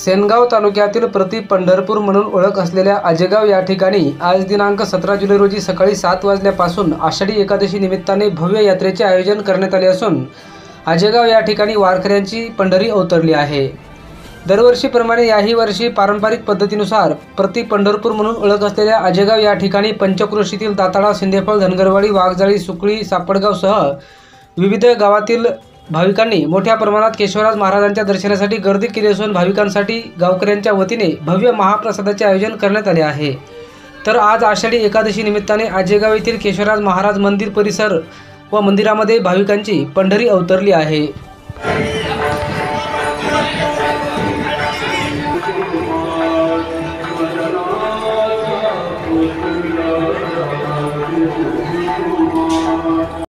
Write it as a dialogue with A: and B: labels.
A: सेनगाव तालुक्यातील प्रति पंढरपूर म्हणून ओळख असलेल्या आजेगाव या ठिकाणी आज दिनांक 17 जुलै रोजी सकाळी 7 वाजल्यापासून आषाढी एकादशी निमित्ताने भव्य यात्रेचे आयोजन करण्यात आले असून आजेगाव या ठिकाणी वारकऱ्यांची पंढरी अवतरली आहे। दरवर्षीप्रमाणे याही वर्षी पारंपरिक पद्धतीनुसार प्रति पंढरपूर म्हणून ओळख असलेल्या आजेगाव या ठिकाणी पंचक्रोशीतील दाताळा, सिंदेफळ, धनगरवाडी, वाघजाळी, सुकळी, सापडगावसह विविध गावातील भाविकांनी मोठ्या प्रमाणात केशवराज महाराजांच्या दर्शनासाठी गर्दी केली असून भाविकांसाठी गावकऱ्यांच्या वतीने भव्य महाप्रसादाचे आयोजन करण्यात आले आहे। तर आज आषाढी एकादशी निमित्ताने आजेगाव येथील केशवराज महाराज मंदिर परिसर व मंदिरामध्ये भाविकांची पंढरी अवतरली आहे।